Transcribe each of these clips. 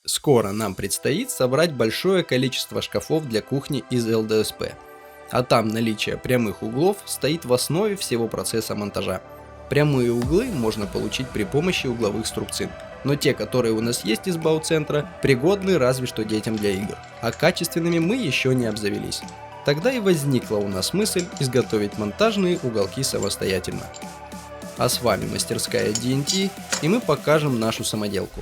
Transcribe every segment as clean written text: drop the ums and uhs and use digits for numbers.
Скоро нам предстоит собрать большое количество шкафов для кухни из ЛДСП, а там наличие прямых углов стоит в основе всего процесса монтажа. Прямые углы можно получить при помощи угловых струбцин, но те, которые у нас есть из бауцентра, пригодны разве что детям для игр, а качественными мы еще не обзавелись. Тогда и возникла у нас мысль изготовить монтажные уголки самостоятельно. А с вами мастерская D&T, и мы покажем нашу самоделку.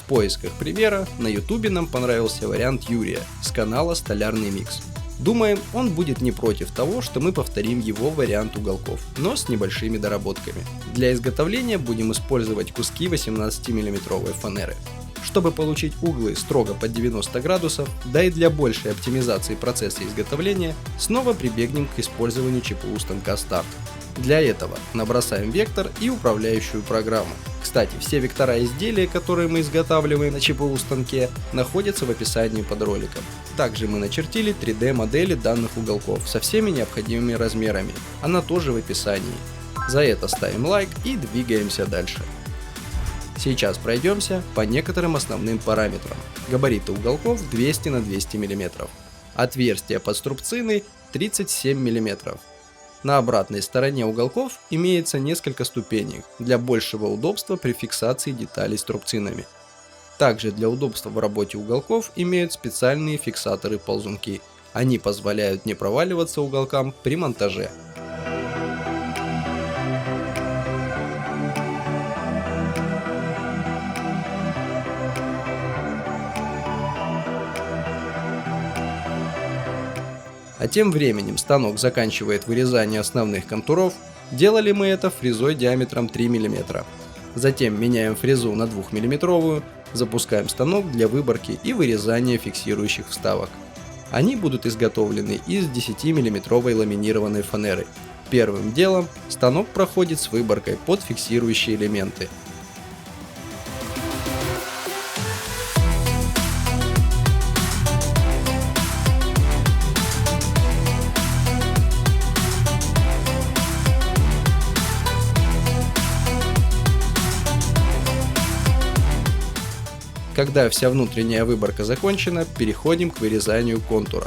В поисках примера на YouTube нам понравился вариант Юрия с канала Столярный Микс. Думаем, он будет не против того, что мы повторим его вариант уголков, но с небольшими доработками. Для изготовления будем использовать куски 18 мм фанеры. Чтобы получить углы строго под 90 градусов, да и для большей оптимизации процесса изготовления, снова прибегнем к использованию ЧПУ станка Start. Для этого набросаем вектор и управляющую программу. Кстати, все вектора изделия, которые мы изготавливаем на ЧПУ станке, находятся в описании под роликом. Также мы начертили 3D модели данных уголков со всеми необходимыми размерами, она тоже в описании. За это ставим лайк и двигаемся дальше. Сейчас пройдемся по некоторым основным параметрам. Габариты уголков 200 на 200 мм. Отверстия под струбцины 37 мм. На обратной стороне уголков имеется несколько ступенек для большего удобства при фиксации деталей струбцинами. Также для удобства в работе уголков имеют специальные фиксаторы-ползунки. Они позволяют не проваливаться уголкам при монтаже. А тем временем станок заканчивает вырезание основных контуров. Делали мы это фрезой диаметром 3 мм. Затем меняем фрезу на 2 мм, запускаем станок для выборки и вырезания фиксирующих вставок. Они будут изготовлены из 10 мм ламинированной фанеры. Первым делом станок проходит с выборкой под фиксирующие элементы. Когда вся внутренняя выборка закончена, переходим к вырезанию контура.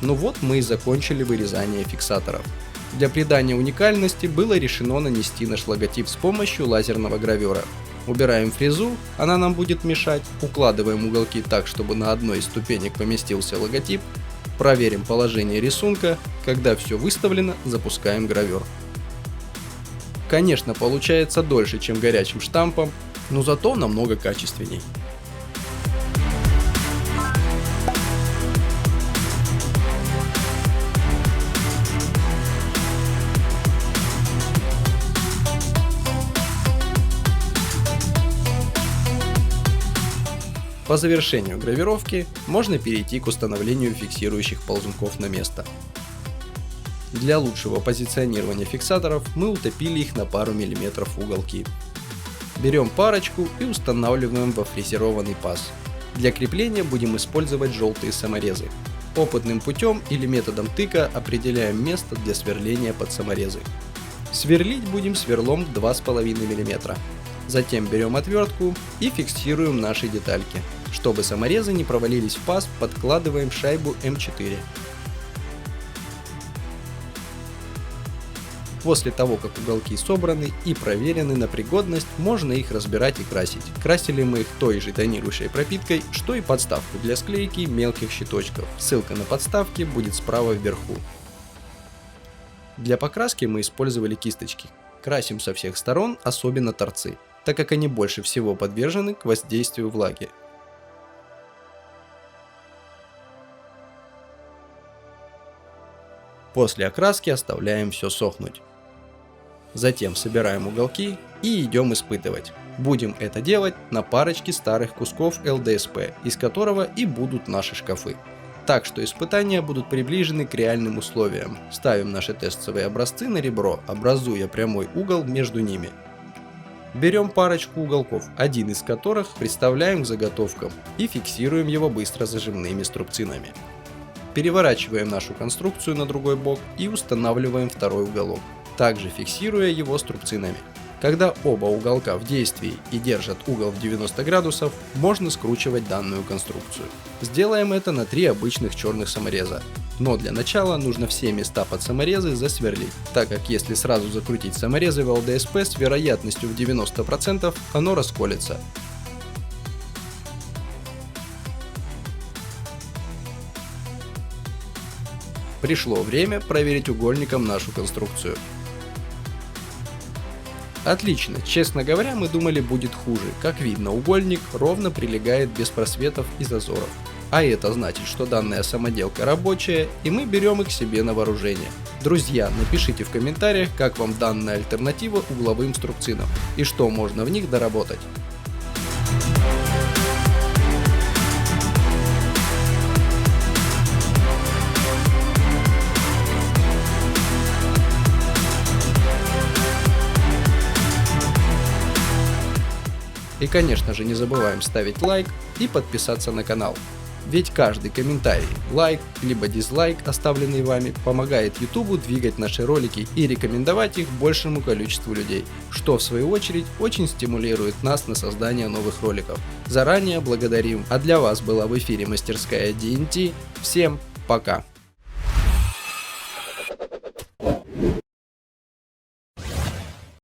Ну вот мы и закончили вырезание фиксаторов. Для придания уникальности было решено нанести наш логотип с помощью лазерного гравера. Убираем фрезу, она нам будет мешать, укладываем уголки так, чтобы на одной из ступенек поместился логотип, проверим положение рисунка, когда все выставлено, запускаем гравер. Конечно, получается дольше, чем горячим штампом, но зато намного качественней. По завершению гравировки можно перейти к установлению фиксирующих ползунков на место. Для лучшего позиционирования фиксаторов мы утопили их на пару миллиметров в уголки. Берем парочку и устанавливаем во фрезерованный паз. Для крепления будем использовать желтые саморезы. Опытным путем или методом тыка определяем место для сверления под саморезы. Сверлить будем сверлом 2,5 мм. Затем берем отвертку и фиксируем наши детальки. Чтобы саморезы не провалились в паз, подкладываем шайбу М4. После того, как уголки собраны и проверены на пригодность, можно их разбирать и красить. Красили мы их той же тонирующей пропиткой, что и подставку для склейки мелких щиточков. Ссылка на подставки будет справа вверху. Для покраски мы использовали кисточки. Красим со всех сторон, особенно торцы, так как они больше всего подвержены к воздействию влаги. После окраски оставляем все сохнуть. Затем собираем уголки и идем испытывать. Будем это делать на парочке старых кусков ЛДСП, из которого и будут наши шкафы. Так что испытания будут приближены к реальным условиям. Ставим наши тестовые образцы на ребро, образуя прямой угол между ними. Берем парочку уголков, один из которых приставляем к заготовкам и фиксируем его быстро зажимными струбцинами. Переворачиваем нашу конструкцию на другой бок и устанавливаем второй уголок, также фиксируя его струбцинами. Когда оба уголка в действии и держат угол в 90 градусов, можно скручивать данную конструкцию. Сделаем это на 3 обычных черных самореза. Но для начала нужно все места под саморезы засверлить, так как если сразу закрутить саморезы в ЛДСП с вероятностью в 90%, оно расколется. Пришло время проверить угольником нашу конструкцию. Отлично, честно говоря, мы думали будет хуже. Как видно, угольник ровно прилегает без просветов и зазоров. А это значит, что данная самоделка рабочая, и мы берем их себе на вооружение. Друзья, напишите в комментариях, как вам данная альтернатива угловым струбцинам и что можно в них доработать. И конечно же не забываем ставить лайк и подписаться на канал. Ведь каждый комментарий, лайк либо дизлайк, оставленный вами, помогает YouTube двигать наши ролики и рекомендовать их большему количеству людей, что в свою очередь очень стимулирует нас на создание новых роликов. Заранее благодарим. А для вас была в эфире мастерская DNT. Всем пока!